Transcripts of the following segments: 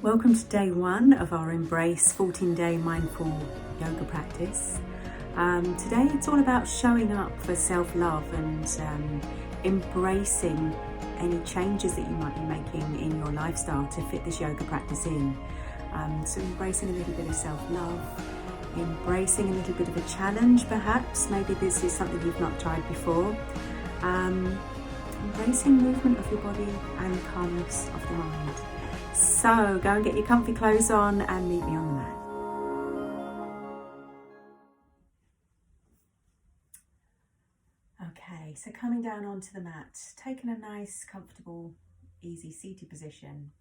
Welcome to day one of our Embrace 14-day mindful yoga practice. Today it's all about showing up for self-love and embracing any changes that you might be making in your lifestyle to fit this yoga practice in. So embracing a little bit of self-love, embracing a little bit of a challenge perhaps, maybe this is something you've not tried before. Embracing movement of your body and calmness of the mind. So go and get your comfy clothes on and meet me on the mat. Okay, so coming down onto the mat, taking a nice, comfortable, easy seated position.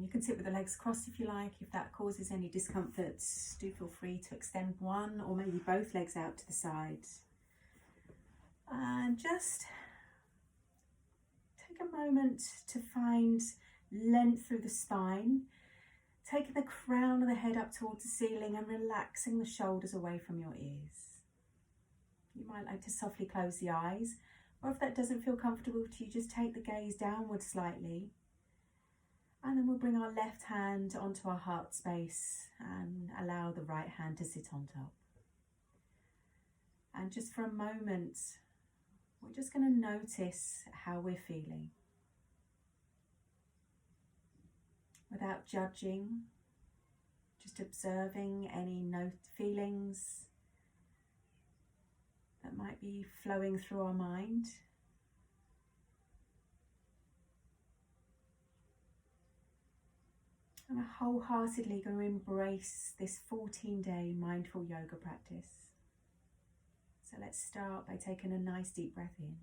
You can sit with the legs crossed if you like. If that causes any discomfort, do feel free to extend one or maybe both legs out to the side. And just take a moment to find length through the spine, taking the crown of the head up towards the ceiling and relaxing the shoulders away from your ears. You might like to softly close the eyes, or if that doesn't feel comfortable to you, just take the gaze downward slightly. And then we'll bring our left hand onto our heart space and allow the right hand to sit on top. And just for a moment, we're just going to notice how we're feeling. Without judging, just observing any feelings that might be flowing through our mind. And we're wholeheartedly going to embrace this 14-day mindful yoga practice. So let's start by taking a nice deep breath in.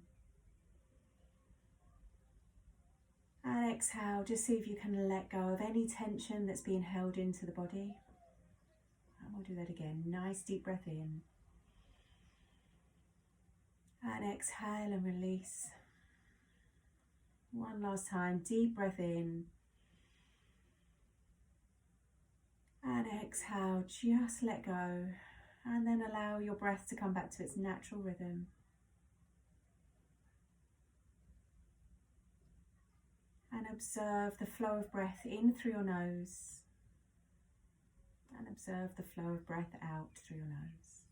And exhale, just see if you can let go of any tension that's being held into the body. And we'll do that again. Nice deep breath in. And exhale and release. One last time, deep breath in. And exhale, just let go. And then allow your breath to come back to its natural rhythm. And observe the flow of breath in through your nose. And observe the flow of breath out through your nose.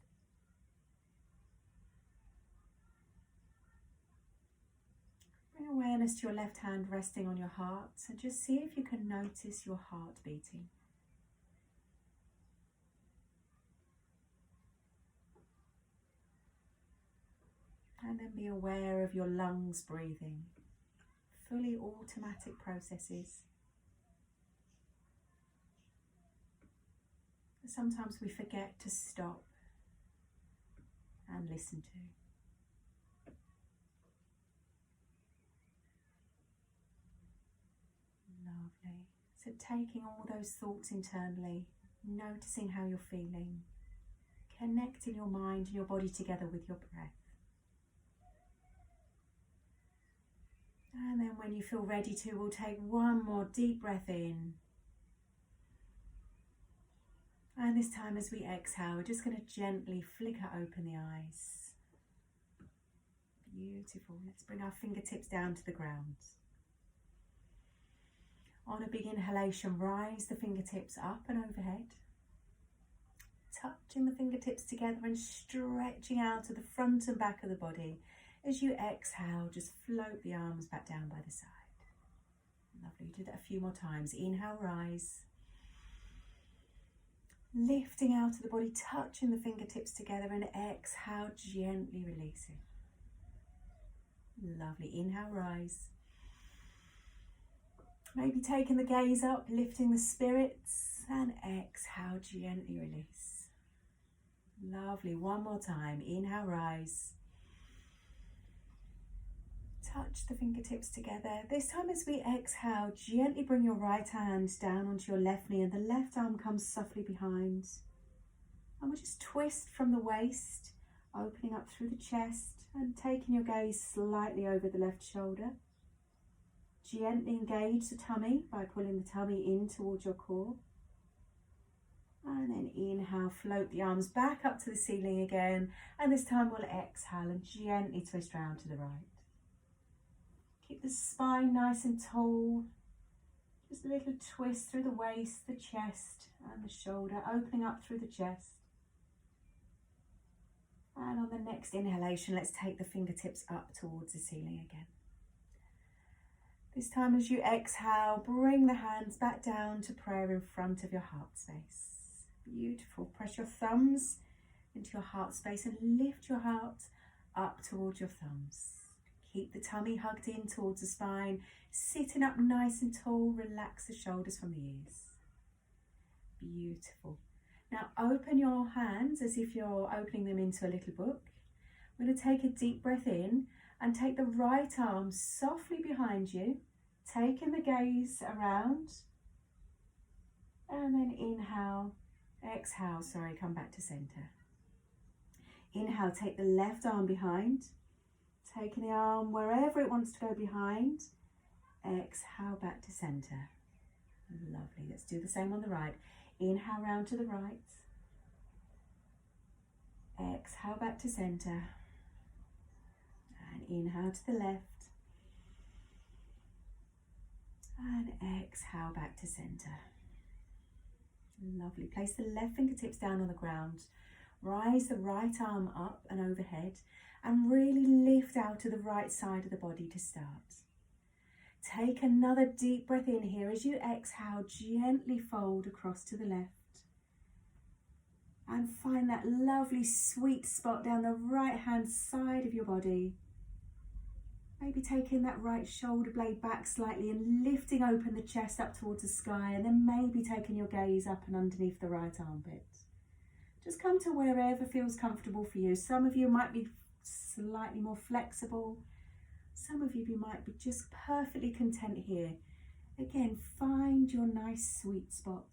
Bring awareness to your left hand resting on your heart. And just see if you can notice your heart beating. And then be aware of your lungs breathing. Fully automatic processes. Sometimes we forget to stop and listen to. Lovely. So taking all those thoughts internally, noticing how you're feeling, connecting your mind and your body together with your breath. And then when you feel ready to, we'll take one more deep breath in. And this time as we exhale, we're just going to gently flicker open the eyes. Beautiful. Let's bring our fingertips down to the ground. On a big inhalation, rise the fingertips up and overhead. Touching the fingertips together and stretching out to the front and back of the body. As you exhale, just float the arms back down by the side. Lovely, do that a few more times. Inhale, rise. Lifting out of the body, touching the fingertips together, and exhale, gently releasing. Lovely, inhale, rise. Maybe taking the gaze up, lifting the spirits, and exhale, gently release. Lovely, one more time. Inhale, rise. Touch the fingertips together. This time as we exhale, gently bring your right hand down onto your left knee and the left arm comes softly behind. And we'll just twist from the waist, opening up through the chest and taking your gaze slightly over the left shoulder. Gently engage the tummy by pulling the tummy in towards your core. And then inhale, float the arms back up to the ceiling again. And this time we'll exhale and gently twist round to the right. Keep the spine nice and tall. Just a little twist through the waist, the chest and the shoulder, opening up through the chest. And on the next inhalation, let's take the fingertips up towards the ceiling again. This time as you exhale, bring the hands back down to prayer in front of your heart space. Beautiful. Press your thumbs into your heart space and lift your heart up towards your thumbs. Keep the tummy hugged in towards the spine, sitting up nice and tall. Relax the shoulders from the ears. Beautiful. Now open your hands as if you're opening them into a little book. We're going to take a deep breath in and take the right arm softly behind you, taking the gaze around. And then inhale, exhale, come back to center. Inhale, take the left arm behind, taking the arm wherever it wants to go behind. Exhale, back to center. Lovely. Let's do the same on the right. Inhale round to the right. Exhale back to center. And inhale to the left. And exhale back to center. Lovely. Place the left fingertips down on the ground. Rise the right arm up and overhead. And really lift out to the right side of the body to start. Take another deep breath in here. As you exhale, gently fold across to the left. And find that lovely sweet spot down the right hand side of your body. Maybe taking that right shoulder blade back slightly and lifting open the chest up towards the sky, and then maybe taking your gaze up and underneath the right armpit. Just come to wherever feels comfortable for you. Some of you might be slightly more flexible. Some of you might be just perfectly content here. Again, find your nice sweet spot.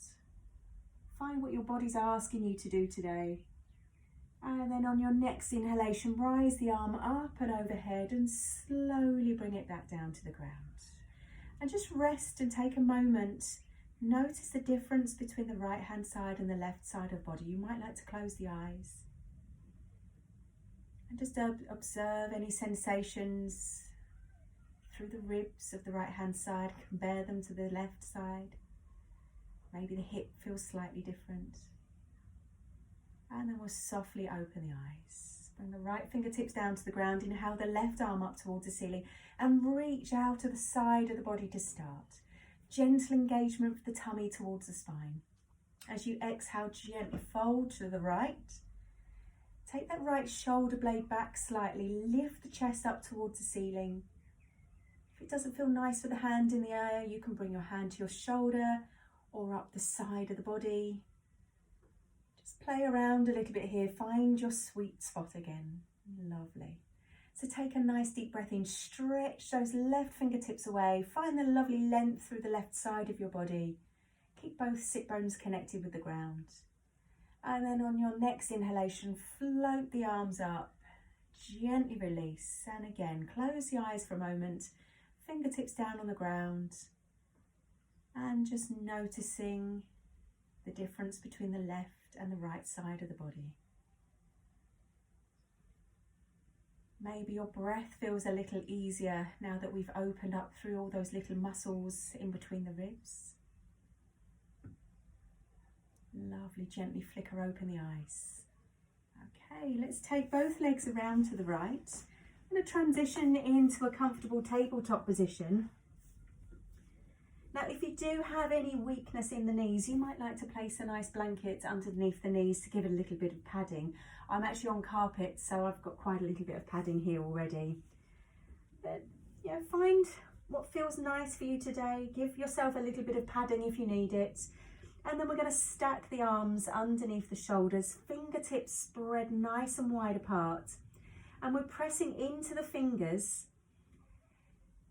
Find what your body's asking you to do today. And then on your next inhalation, rise the arm up and overhead and slowly bring it back down to the ground. And just rest and take a moment. Notice the difference between the right hand side and the left side of the body. You might like to close the eyes. And just observe any sensations through the ribs of the right hand side. Compare them to the left side. Maybe the hip feels slightly different. And then we'll softly open the eyes. Bring the right fingertips down to the ground. Inhale the left arm up towards the ceiling and reach out to the side of the body to start. Gentle engagement with the tummy towards the spine. As you exhale, gently fold to the right. Take that right shoulder blade back slightly. Lift the chest up towards the ceiling. If it doesn't feel nice with the hand in the air, you can bring your hand to your shoulder or up the side of the body. Just play around a little bit here. Find your sweet spot again. Lovely. So take a nice deep breath in. Stretch those left fingertips away. Find the lovely length through the left side of your body. Keep both sit bones connected with the ground. And then on your next inhalation, float the arms up. Gently release. And again, close the eyes for a moment. Fingertips down on the ground. And just noticing the difference between the left and the right side of the body. Maybe your breath feels a little easier now that we've opened up through all those little muscles in between the ribs. Lovely, gently flicker open the eyes. Okay, let's take both legs around to the right. I'm going to transition into a comfortable tabletop position. Now, if you do have any weakness in the knees, you might like to place a nice blanket underneath the knees to give it a little bit of padding. I'm actually on carpet, so I've got quite a little bit of padding here already. But yeah, find what feels nice for you today. Give yourself a little bit of padding if you need it. And then we're going to stack the arms underneath the shoulders, fingertips spread nice and wide apart. And we're pressing into the fingers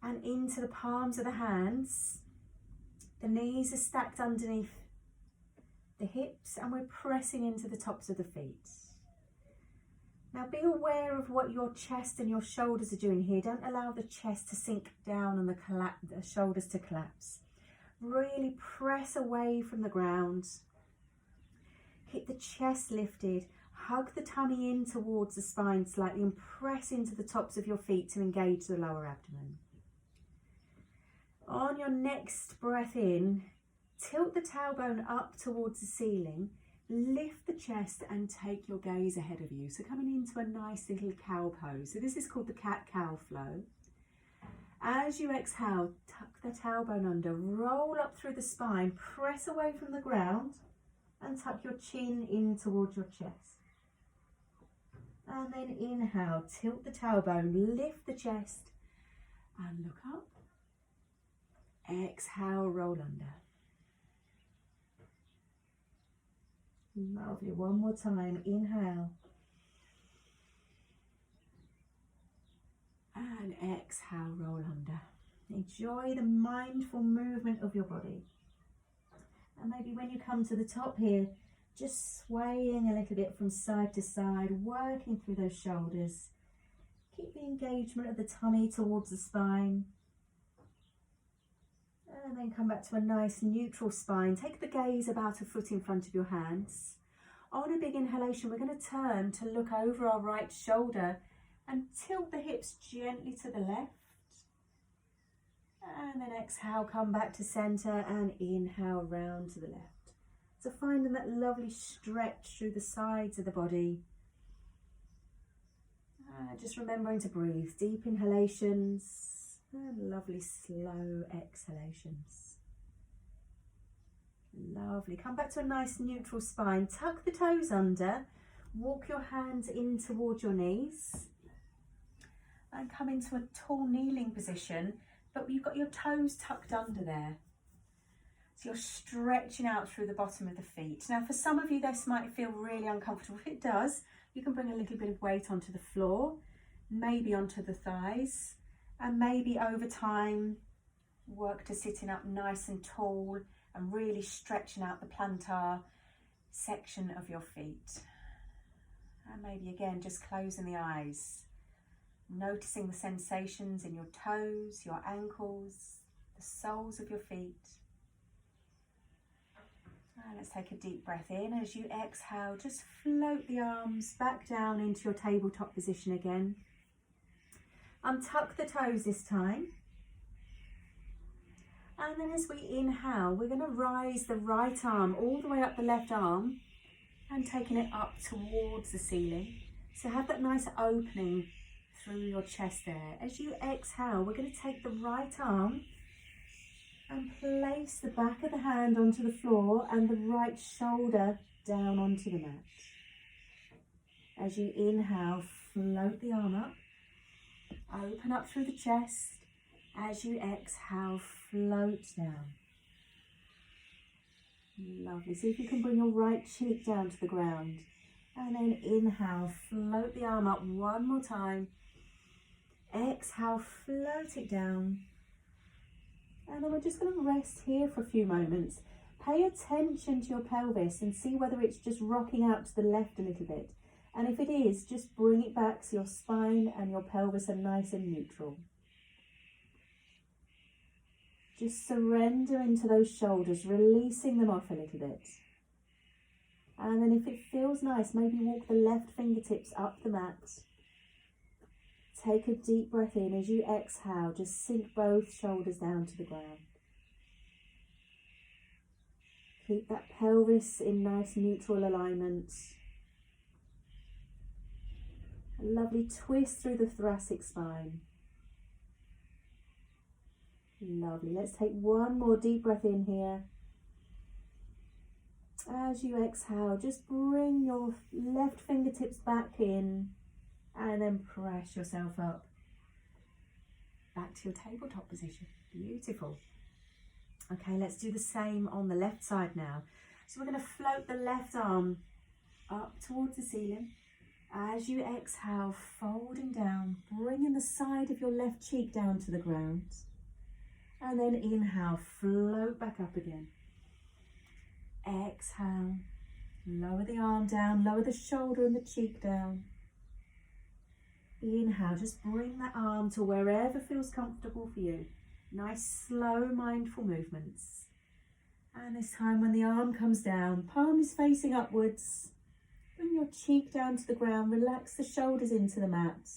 and into the palms of the hands. The knees are stacked underneath the hips and we're pressing into the tops of the feet. Now be aware of what your chest and your shoulders are doing here. Don't allow the chest to sink down and the shoulders to collapse. Really press away from the ground. Keep the chest lifted. Hug the tummy in towards the spine slightly and press into the tops of your feet to engage the lower abdomen. On your next breath in, tilt the tailbone up towards the ceiling, lift the chest and take your gaze ahead of you. So coming into a nice little cow pose. So this is called the cat-cow flow. As you exhale, tuck the tailbone under, roll up through the spine, press away from the ground and tuck your chin in towards your chest. And then inhale, tilt the tailbone, lift the chest and look up. Exhale, roll under. Lovely. One more time. Inhale. And exhale, roll under. Enjoy the mindful movement of your body. And maybe when you come to the top here, just swaying a little bit from side to side, working through those shoulders. Keep the engagement of the tummy towards the spine. And then come back to a nice neutral spine. Take the gaze about a foot in front of your hands. On a big inhalation, we're going to turn to look over our right shoulder and tilt the hips gently to the left. And then exhale, come back to center and inhale round to the left. So finding that lovely stretch through the sides of the body. Just remembering to breathe. Deep inhalations and lovely slow exhalations. Lovely. Come back to a nice neutral spine. Tuck the toes under. Walk your hands in towards your knees. And come into a tall kneeling position, but you've got your toes tucked under there. So you're stretching out through the bottom of the feet. Now for some of you this might feel really uncomfortable. If it does, you can bring a little bit of weight onto the floor, maybe onto the thighs, and maybe over time work to sitting up nice and tall and really stretching out the plantar section of your feet. And maybe again just closing the eyes. Noticing the sensations in your toes, your ankles, the soles of your feet. And let's take a deep breath in. As you exhale, just float the arms back down into your tabletop position again. Untuck the toes this time. And then as we inhale, we're going to rise the right arm all the way up the left arm and taking it up towards the ceiling. So have that nice opening through your chest there. As you exhale, we're going to take the right arm and place the back of the hand onto the floor and the right shoulder down onto the mat. As you inhale, float the arm up, open up through the chest. As you exhale, float down. Lovely. See if you can bring your right cheek down to the ground. And then inhale, float the arm up one more time. Exhale, float it down. And then we're just going to rest here for a few moments. Pay attention to your pelvis and see whether it's just rocking out to the left a little bit. And if it is, just bring it back so your spine and your pelvis are nice and neutral. Just surrender into those shoulders, releasing them off a little bit. And then if it feels nice, maybe walk the left fingertips up the mat. Take a deep breath in. As you exhale, just sink both shoulders down to the ground. Keep that pelvis in nice neutral alignment. A lovely twist through the thoracic spine. Lovely. Let's take one more deep breath in here. As you exhale, just bring your left fingertips back in. And then press yourself up back to your tabletop position. Beautiful. Okay, let's do the same on the left side now. So we're going to float the left arm up towards the ceiling. As you exhale, folding down, bringing the side of your left cheek down to the ground. And then inhale, float back up again. Exhale, lower the arm down, lower the shoulder and the cheek down. Inhale, just bring that arm to wherever feels comfortable for you. Nice, slow, mindful movements. And this time when the arm comes down, palm is facing upwards. Bring your cheek down to the ground, relax the shoulders into the mat.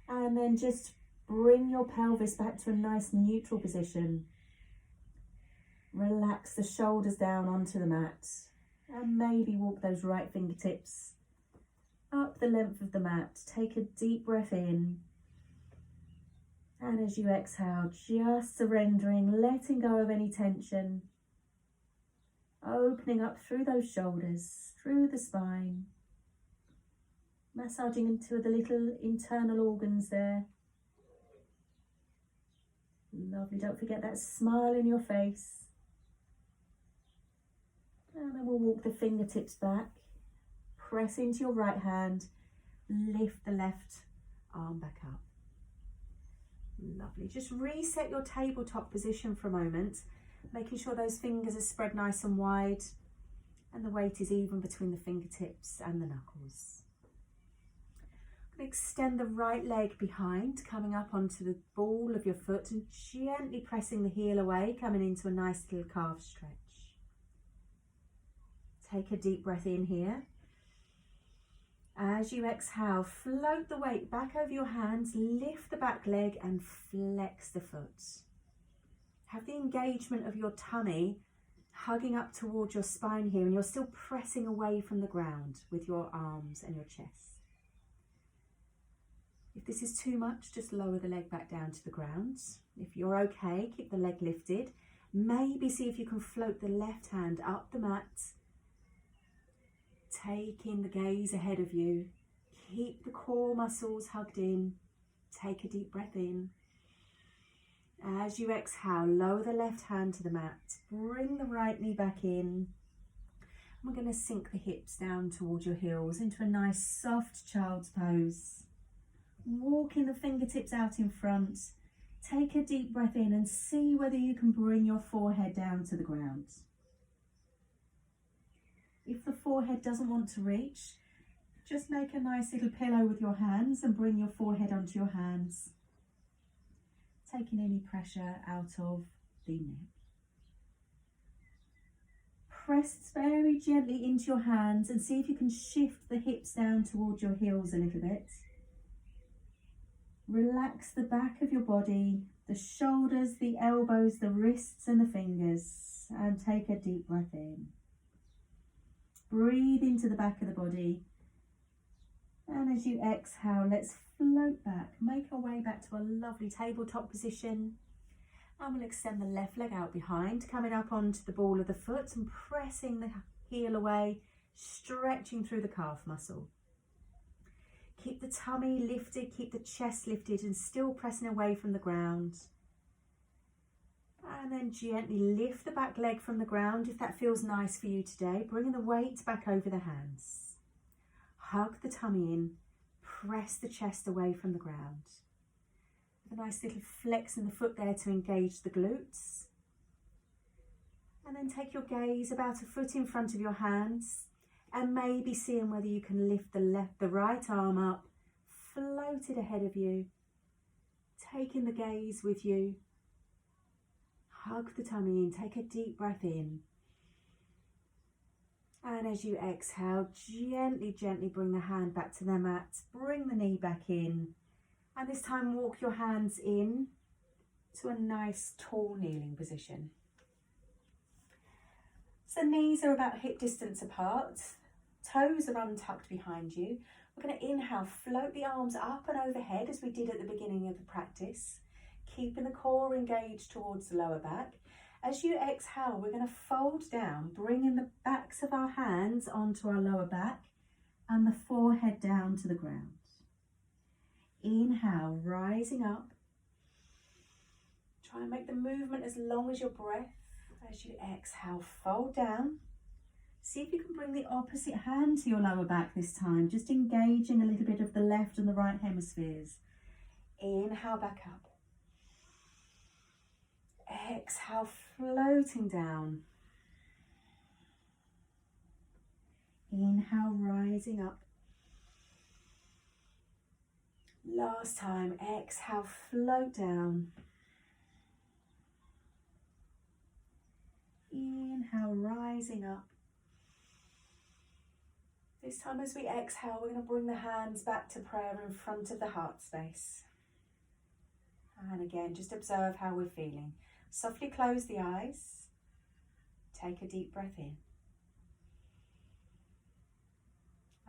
And then just Bring your pelvis back to a nice neutral position. Relax the shoulders down onto the mat and maybe walk those right fingertips up the length of the mat. Take a deep breath in, and as you exhale, just surrendering, letting go of any tension, opening up through those shoulders, through the spine, massaging into the little internal organs there. Lovely. Don't forget that smile in your face. And then we'll walk the fingertips back, press into your right hand, lift the left arm back up. Lovely. Just reset your tabletop position for a moment, making sure those fingers are spread nice and wide and the weight is even between the fingertips and the knuckles. Extend the right leg behind, coming up onto the ball of your foot and gently pressing the heel away, coming into a nice little calf stretch. Take a deep breath in here. As you exhale, float the weight back over your hands, lift the back leg and flex the foot. Have the engagement of your tummy hugging up towards your spine here, and you're still pressing away from the ground with your arms and your chest. If this is too much, just lower the leg back down to the ground. If you're okay, keep the leg lifted. Maybe see if you can float the left hand up the mat. Take in the gaze ahead of you. Keep the core muscles hugged in. Take a deep breath in. As you exhale, lower the left hand to the mat. Bring the right knee back in. We're going to sink the hips down towards your heels into a nice soft child's pose. Walking the fingertips out in front. Take a deep breath in and see whether you can bring your forehead down to the ground. If the forehead doesn't want to reach, just make a nice little pillow with your hands and bring your forehead onto your hands, taking any pressure out of the neck. Press very gently into your hands and see if you can shift the hips down towards your heels a little bit. Relax the back of your body, the shoulders, the elbows, the wrists and the fingers, and take a deep breath in. Breathe into the back of the body, and as you exhale, let's float back. Make our way back to a lovely tabletop position, and we'll extend the left leg out behind, coming up onto the ball of the foot and pressing the heel away, stretching through the calf muscle. Keep the tummy lifted, keep the chest lifted and still pressing away from the ground. And then gently lift the back leg from the ground if that feels nice for you today, bringing the weight back over the hands. Hug the tummy in, press the chest away from the ground. With a nice little flex in the foot there to engage the glutes. And then take your gaze about a foot in front of your hands and maybe seeing whether you can lift the right arm up, float it ahead of you, taking the gaze with you. Hug the tummy in, take a deep breath in. And as you exhale, gently, gently bring the hand back to the mat, bring the knee back in. And this time walk your hands in to a nice tall kneeling position. So knees are about hip distance apart, toes are untucked behind you. We're going to inhale, float the arms up and overhead as we did at the beginning of the practice. Keeping the core engaged towards the lower back. As you exhale, we're going to fold down, bringing the backs of our hands onto our lower back and the forehead down to the ground. Inhale, rising up. Try and make the movement as long as your breath. As you exhale, fold down. See if you can bring the opposite hand to your lower back this time, just engaging a little bit of the left and the right hemispheres. Inhale, back up. Exhale, floating down. Inhale, rising up. Last time, exhale, float down. Inhale, rising up. This time as we exhale, we're going to bring the hands back to prayer in front of the heart space. And again, just observe how we're feeling. Softly close the eyes. Take a deep breath in.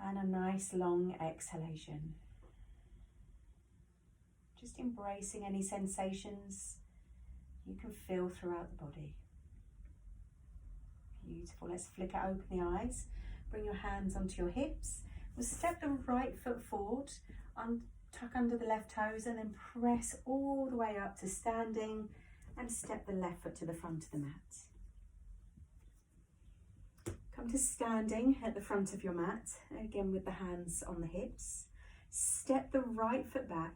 And a nice long exhalation. Just embracing any sensations you can feel throughout the body. Beautiful. Let's flick it open the eyes. Bring your hands onto your hips. We'll step the right foot forward, tuck under the left toes, and then press all the way up to standing and step the left foot to the front of the mat. Come to standing at the front of your mat, again with the hands on the hips. Step the right foot back,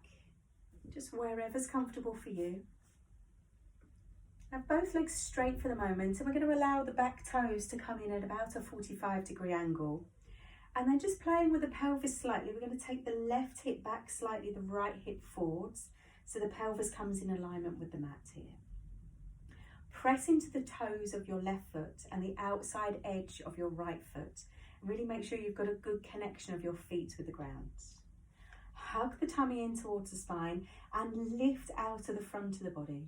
just wherever's comfortable for you. Have both legs straight for the moment, and we're going to allow the back toes to come in at about a 45-degree angle. And then just playing with the pelvis slightly, we're going to take the left hip back slightly, the right hip forwards, so the pelvis comes in alignment with the mat here. Press into the toes of your left foot and the outside edge of your right foot. Really make sure you've got a good connection of your feet with the ground. Hug the tummy in towards the spine and lift out to the front of the body.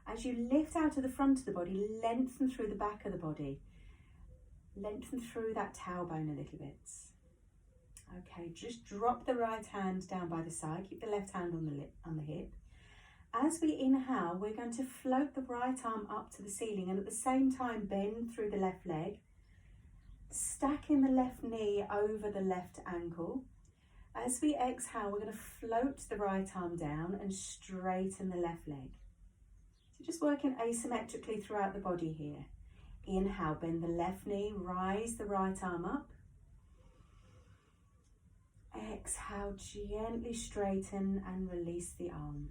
As you lift out to the front of the body, lengthen through the back of the body. Lengthen through that tailbone a little bit. Okay, just drop the right hand down by the side. Keep the left hand on the hip. As we inhale, we're going to float the right arm up to the ceiling and at the same time bend through the left leg, stacking the left knee over the left ankle. As we exhale, we're going to float the right arm down and straighten the left leg. So just working asymmetrically throughout the body here. Inhale, bend the left knee, rise the right arm up. Exhale, gently straighten and release the arm.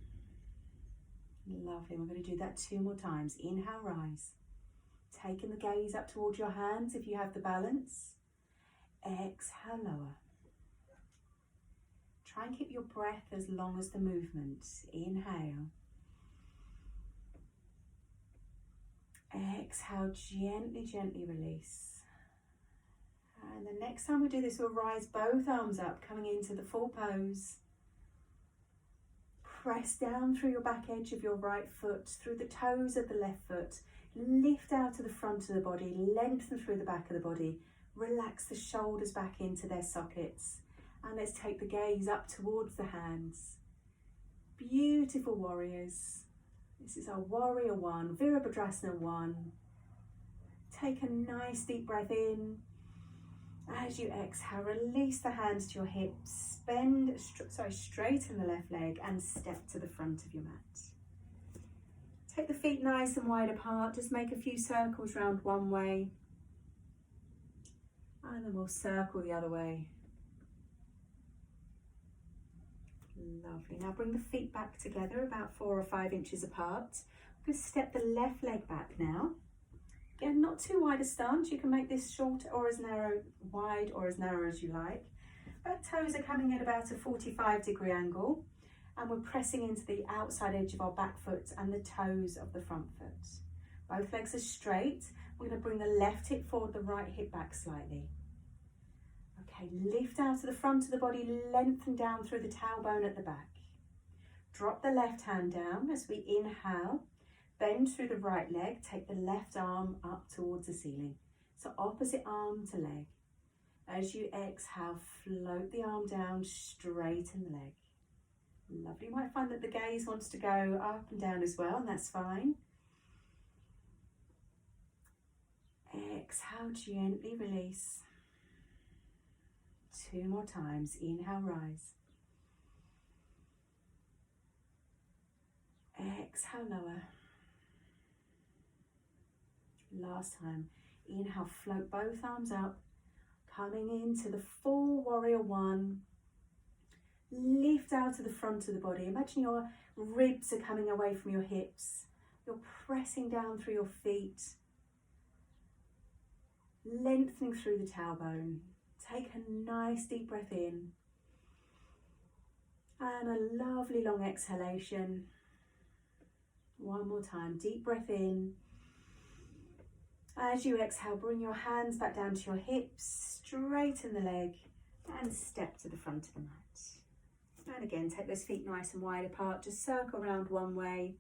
Lovely, we're going to do that 2 more times. Inhale, rise. Taking the gaze up towards your hands if you have the balance. Exhale, lower. Try and keep your breath as long as the movement. Inhale. Exhale, gently, gently release. And the next time we do this, we'll rise both arms up, coming into the full pose. Press down through your back edge of your right foot, through the toes of the left foot. Lift out to the front of the body, lengthen through the back of the body. Relax the shoulders back into their sockets. And let's take the gaze up towards the hands. Beautiful warriors. This is our warrior 1, Virabhadrasana 1. Take a nice deep breath in. As you exhale, release the hands to your hips, straighten the left leg and step to the front of your mat. Take the feet nice and wide apart, just make a few circles round one way. And then we'll circle the other way. Lovely. Now bring the feet back together about 4 or 5 inches apart. We're going to step the left leg back now. Again, not too wide a stance. You can make this short or as narrow, wide or as narrow as you like. Back toes are coming at about a 45-degree angle, and we're pressing into the outside edge of our back foot and the toes of the front foot. Both legs are straight. We're going to bring the left hip forward, the right hip back slightly. Okay, lift out to the front of the body, lengthen down through the tailbone at the back. Drop the left hand down as we inhale. Bend through the right leg, take the left arm up towards the ceiling. So opposite arm to leg. As you exhale, float the arm down, straighten the leg. Lovely. You might find that the gaze wants to go up and down as well, and that's fine. Exhale, gently release. 2 more times. Inhale, rise. Exhale, lower. Last time. Inhale, float both arms up, coming into the full warrior 1. Lift out to the front of the body. Imagine your ribs are coming away from your hips. You're pressing down through your feet, lengthening through the tailbone. Take a nice deep breath in and a lovely long exhalation. 1 more time. Deep breath in. As you exhale, bring your hands back down to your hips, straighten the leg and step to the front of the mat. And again, take those feet nice and wide apart. Just circle around one way.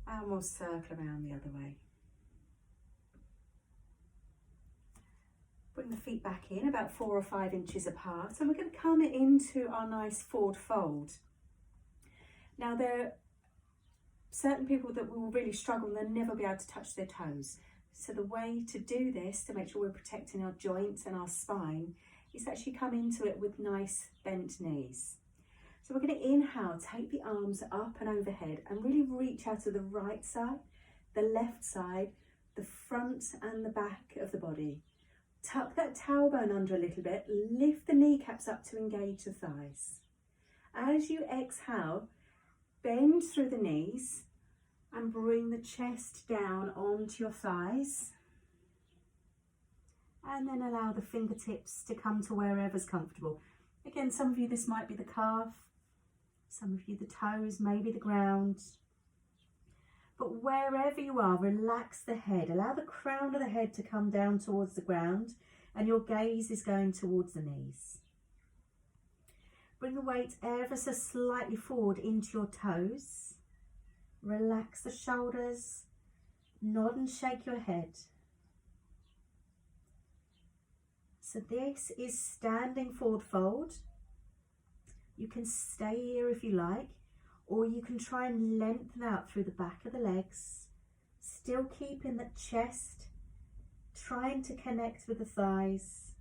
And we'll circle around the other way. Bring the feet back in about 4 or 5 inches apart. And we're going to come into our nice forward fold. Now, there are certain people that will really struggle and they'll never be able to touch their toes. So the way to do this, to make sure we're protecting our joints and our spine, is actually come into it with nice bent knees. So we're going to inhale, take the arms up and overhead and really reach out to the right side, the left side, the front and the back of the body. Tuck that tailbone under a little bit, lift the kneecaps up to engage the thighs. As you exhale, bend through the knees and bring the chest down onto your thighs. And then allow the fingertips to come to wherever's comfortable. Again, some of you this might be the calf, some of you the toes, maybe the ground. But wherever you are, relax the head. Allow the crown of the head to come down towards the ground and your gaze is going towards the knees. Bring the weight ever so slightly forward into your toes. Relax the shoulders, nod and shake your head. So this is standing forward fold. You can stay here if you like, or you can try and lengthen out through the back of the legs, still keeping the chest, trying to connect with the thighs.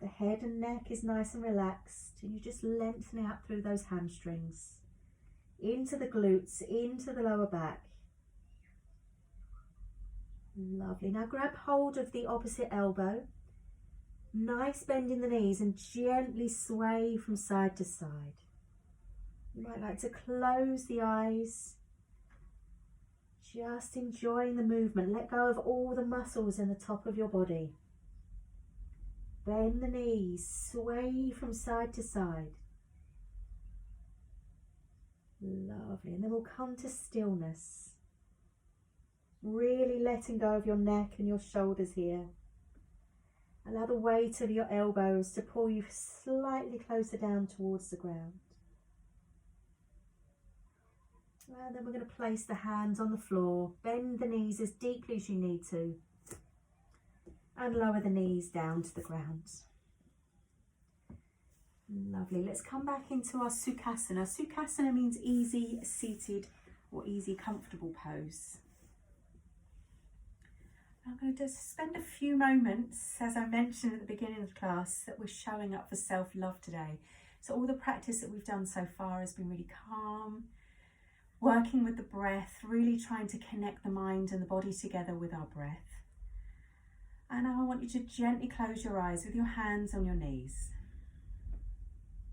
The head and neck is nice and relaxed, and you just lengthen out through those hamstrings, into the glutes, into the lower back. Lovely. Now grab hold of the opposite elbow. Nice bend in the knees and gently sway from side to side. You might like to close the eyes. Just enjoying the movement. Let go of all the muscles in the top of your body. Bend the knees, sway from side to side. Lovely. And then we'll come to stillness. Really letting go of your neck and your shoulders here. Allow the weight of your elbows to pull you slightly closer down towards the ground. And then we're going to place the hands on the floor. Bend the knees as deeply as you need to. And lower the knees down to the ground. Lovely. Let's come back into our Sukhasana. Sukhasana means easy seated or easy comfortable pose. I'm going to just spend a few moments, as I mentioned at the beginning of the class, that we're showing up for self-love today. So all the practice that we've done so far has been really calm, working with the breath, really trying to connect the mind and the body together with our breath. And now I want you to gently close your eyes with your hands on your knees.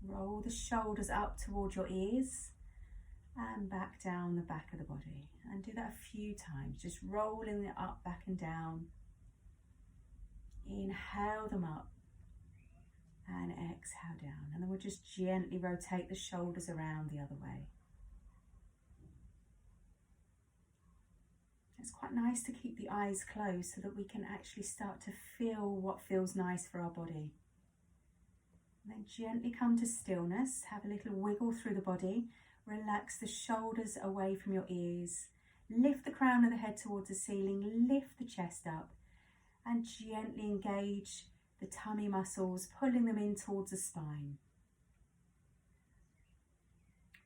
Roll the shoulders up toward your ears and back down the back of the body. And do that a few times, just rolling it up, back and down. Inhale them up and exhale down. And then we'll just gently rotate the shoulders around the other way. It's quite nice to keep the eyes closed so that we can actually start to feel what feels nice for our body. And then gently come to stillness, have a little wiggle through the body, relax the shoulders away from your ears, lift the crown of the head towards the ceiling, lift the chest up and gently engage the tummy muscles, pulling them in towards the spine.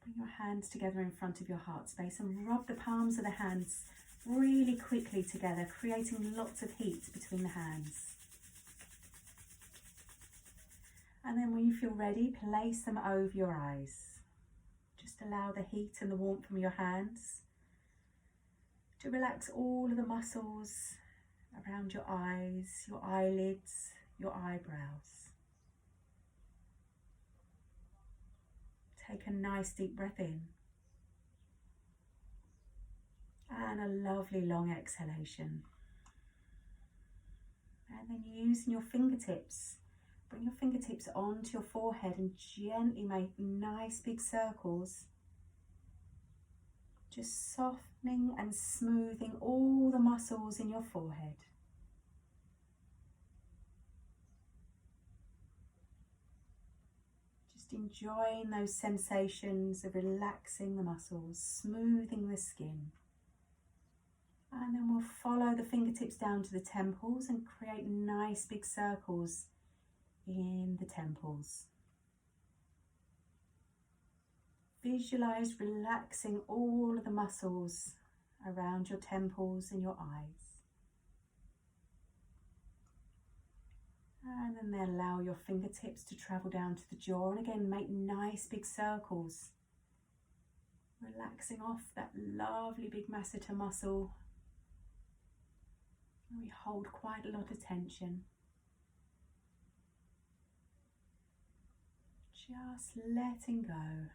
Bring your hands together in front of your heart space and rub the palms of the hands really quickly together, creating lots of heat between the hands. And then when you feel ready, place them over your eyes. Just allow the heat and the warmth from your hands to relax all of the muscles around your eyes, your eyelids, your eyebrows. Take a nice deep breath in. And a lovely long exhalation. And then using your fingertips, bring your fingertips onto your forehead and gently make nice big circles. Just softening and smoothing all the muscles in your forehead. enjoying those sensations of relaxing the muscles, smoothing the skin. And then we'll follow the fingertips down to the temples and create nice big circles in the temples. Visualize relaxing all of the muscles around your temples and your eyes. And then allow your fingertips to travel down to the jaw, and again make nice big circles, relaxing off that lovely big masseter muscle. And we hold quite a lot of tension. Just letting go.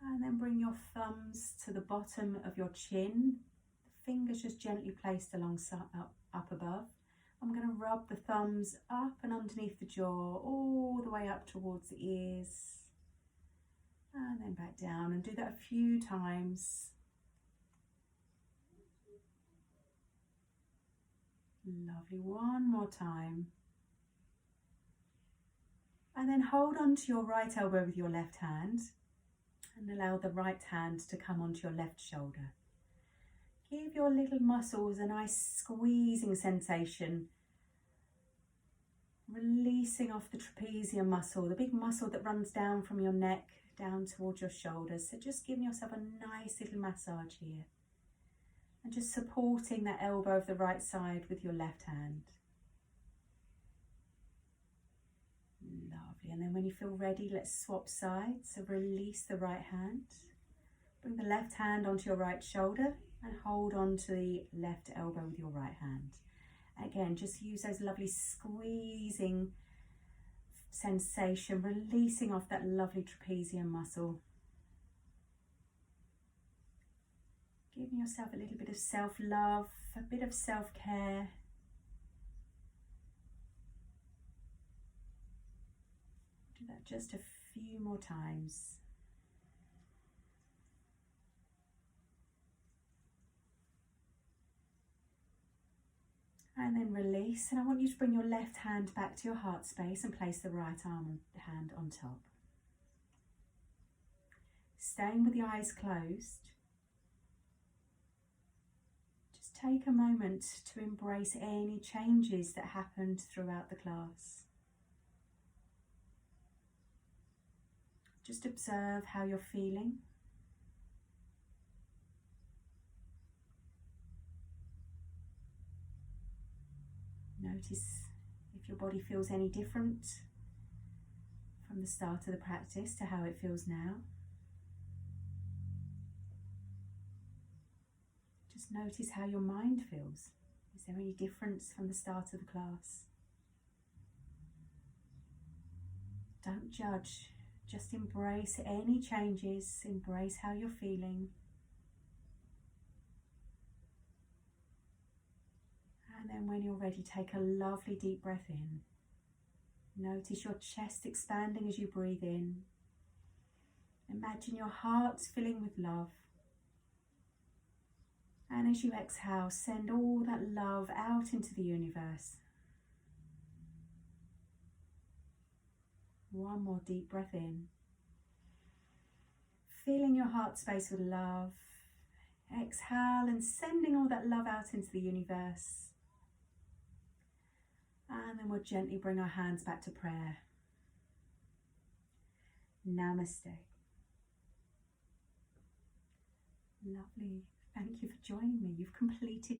And then bring your thumbs to the bottom of your chin. The fingers just gently placed alongside, up above. I'm going to rub the thumbs up and underneath the jaw, all the way up towards the ears. And then back down, and do that a few times. Lovely, one more time. And then hold on to your right elbow with your left hand and allow the right hand to come onto your left shoulder. Give your little muscles a nice squeezing sensation, releasing off the trapezium muscle, the big muscle that runs down from your neck down towards your shoulders. So just giving yourself a nice little massage here and just supporting that elbow of the right side with your left hand. Lovely. And then when you feel ready, let's swap sides. So release the right hand, bring the left hand onto your right shoulder and hold on to the left elbow with your right hand. Again, just use those lovely squeezing sensation, releasing off that lovely trapezium muscle. Giving yourself a little bit of self-love, a bit of self-care. Do that just a few more times. And then release, and I want you to bring your left hand back to your heart space and place the right hand on top. Staying with the eyes closed, just take a moment to embrace any changes that happened throughout the class. Just observe how you're feeling. Notice if your body feels any different from the start of the practice to how it feels now. Just notice how your mind feels. Is there any difference from the start of the class? Don't judge, just embrace any changes, embrace how you're feeling. And then when you're ready, take a lovely deep breath in. Notice your chest expanding as you breathe in. Imagine your heart filling with love. And as you exhale, send all that love out into the universe. One more deep breath in. Filling your heart space with love. Exhale and sending all that love out into the universe. And then we'll gently bring our hands back to prayer. Namaste. Lovely. Thank you for joining me. You've completed